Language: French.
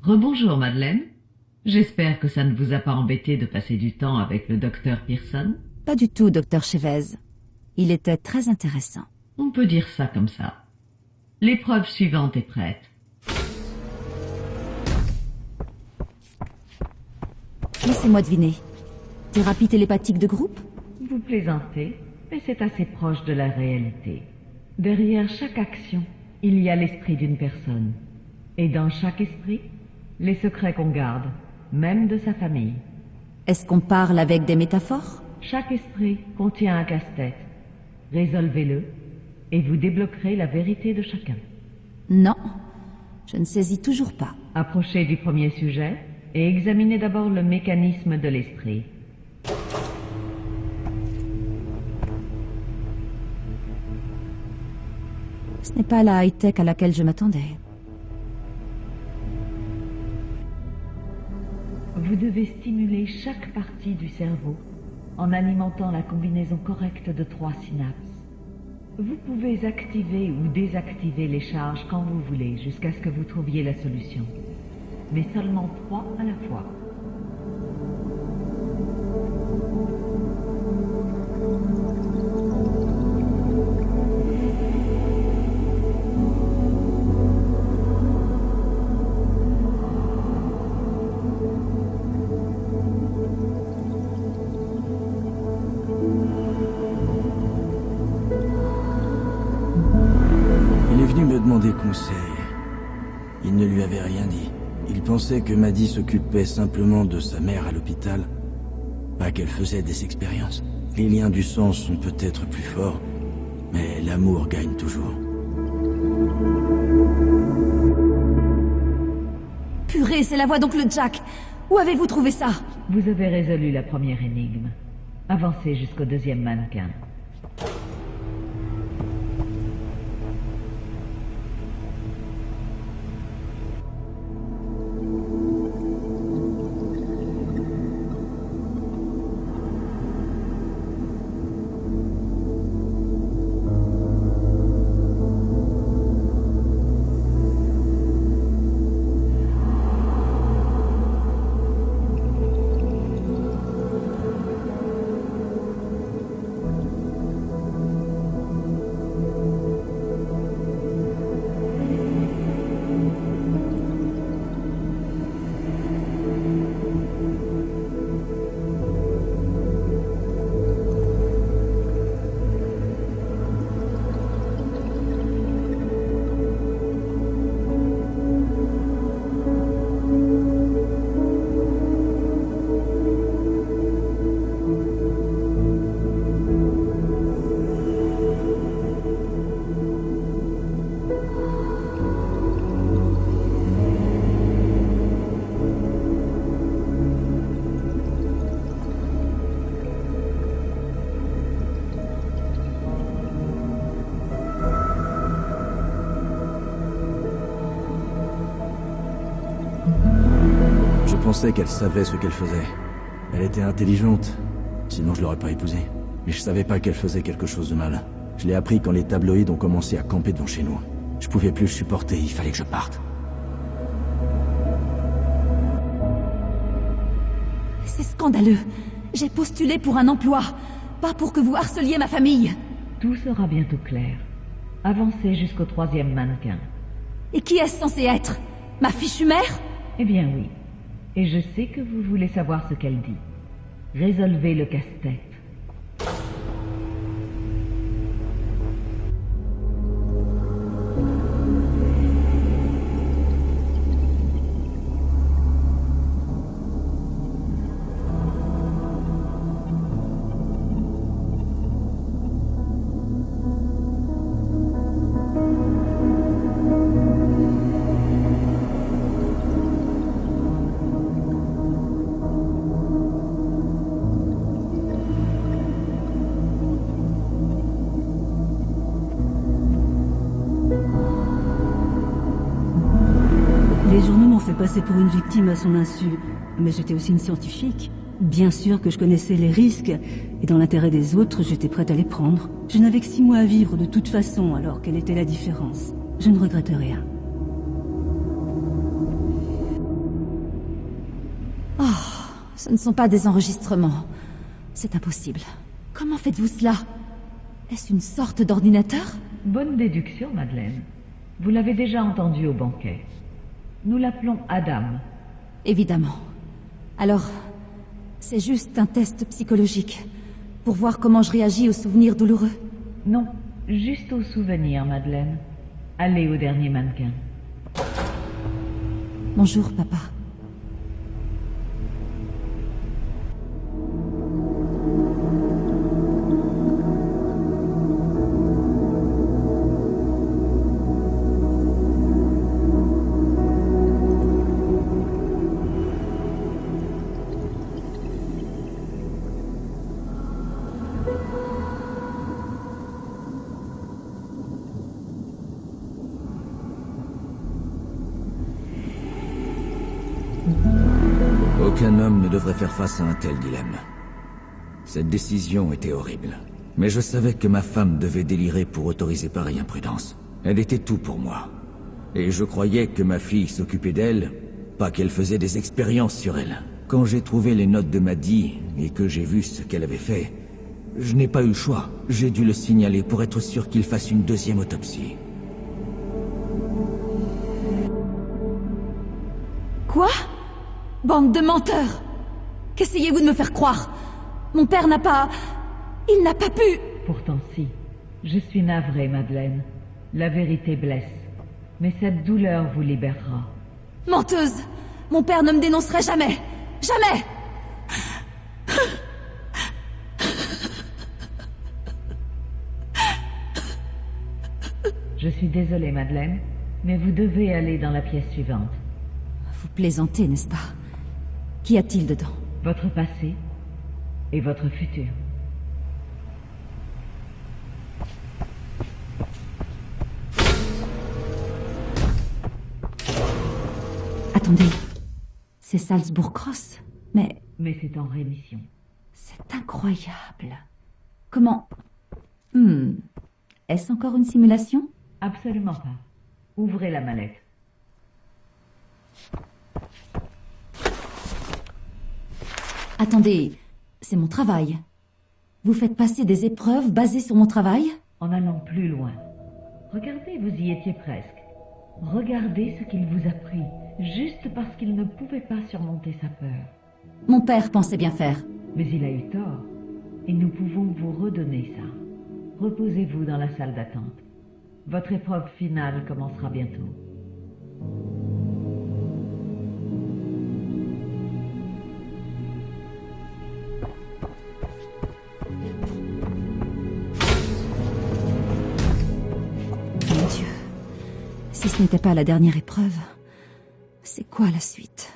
Rebonjour, Madeleine. J'espère que ça ne vous a pas embêté de passer du temps avec le docteur Pearson. Pas du tout, docteur Chavez. Il était très intéressant. On peut dire ça comme ça. L'épreuve suivante est prête. Laissez-moi deviner. Thérapie télépathique de groupe? Vous plaisantez, mais c'est assez proche de la réalité. Derrière chaque action, il y a l'esprit d'une personne. Et dans chaque esprit, les secrets qu'on garde, même de sa famille. Est-ce qu'on parle avec des métaphores? Chaque esprit contient un casse-tête. Résolvez-le, et vous débloquerez la vérité de chacun. Non, je ne saisis toujours pas. Approchez du premier sujet, et examinez d'abord le mécanisme de l'esprit. Ce n'est pas la high-tech à laquelle je m'attendais. Vous devez stimuler chaque partie du cerveau en alimentant la combinaison correcte de 3 synapses. Vous pouvez activer ou désactiver les charges quand vous voulez jusqu'à ce que vous trouviez la solution. Mais seulement 3 à la fois. Demander conseil. Il ne lui avait rien dit. Il pensait que Maddie s'occupait simplement de sa mère à l'hôpital, pas qu'elle faisait des expériences. Les liens du sang sont peut-être plus forts, mais l'amour gagne toujours. Purée, c'est la voix d'oncle Jack. Où avez-vous trouvé ça? Vous avez résolu la première énigme. Avancez jusqu'au deuxième mannequin. Je pensais qu'elle savait ce qu'elle faisait. Elle était intelligente, sinon je l'aurais pas épousée. Mais je savais pas qu'elle faisait quelque chose de mal. Je l'ai appris quand les tabloïds ont commencé à camper devant chez nous. Je pouvais plus le supporter, il fallait que je parte. C'est scandaleux. J'ai postulé pour un emploi, pas pour que vous harceliez ma famille. Tout sera bientôt clair. Avancez jusqu'au troisième mannequin. Et qui est-ce censé être? Ma fichue mère? Eh bien oui. Et je sais que vous voulez savoir ce qu'elle dit. Résolvez le casse-tête. Les journaux m'ont fait passer pour une victime à son insu, mais j'étais aussi une scientifique. Bien sûr que je connaissais les risques, et dans l'intérêt des autres, j'étais prête à les prendre. Je n'avais que 6 mois à vivre de toute façon, alors quelle était la différence? Je ne regrette rien. Ce ne sont pas des enregistrements. C'est impossible. Comment faites-vous cela? Est-ce une sorte d'ordinateur? Bonne déduction, Madeleine. Vous l'avez déjà entendu au banquet. Nous l'appelons Adam. Évidemment. Alors, c'est juste un test psychologique, pour voir comment je réagis aux souvenirs douloureux. Non, juste aux souvenirs, Madeleine. Allez au dernier mannequin. Bonjour, papa. Aucun homme ne devrait faire face à un tel dilemme. Cette décision était horrible. Mais je savais que ma femme devait délirer pour autoriser pareille imprudence. Elle était tout pour moi. Et je croyais que ma fille s'occupait d'elle, pas qu'elle faisait des expériences sur elle. Quand j'ai trouvé les notes de Maddie et que j'ai vu ce qu'elle avait fait, je n'ai pas eu le choix. J'ai dû le signaler pour être sûr qu'il fasse une deuxième autopsie. Quoi? Bande de menteurs! Qu'essayez-vous de me faire croire? Mon père n'a pas... Il n'a pas pu... Pourtant si. Je suis navrée, Madeleine. La vérité blesse. Mais cette douleur vous libérera. Menteuse! Mon père ne me dénoncerait jamais! Jamais! Je suis désolée, Madeleine, mais vous devez aller dans la pièce suivante. Vous plaisantez, n'est-ce pas? Qu'y a-t-il dedans? Votre passé et votre futur. Attendez. C'est Salzburg Cross. Mais c'est en rémission. c'est incroyable. Comment... Est-ce encore une simulation? Absolument pas. Ouvrez la mallette. Attendez, c'est mon travail. Vous faites passer des épreuves basées sur mon travail? En allant plus loin. Regardez, vous y étiez presque. Regardez ce qu'il vous a pris, juste parce qu'il ne pouvait pas surmonter sa peur. Mon père pensait bien faire. Mais il a eu tort, et nous pouvons vous redonner ça. Reposez-vous dans la salle d'attente. Votre épreuve finale commencera bientôt. Mon Dieu. Si ce n'était pas la dernière épreuve, c'est quoi la suite?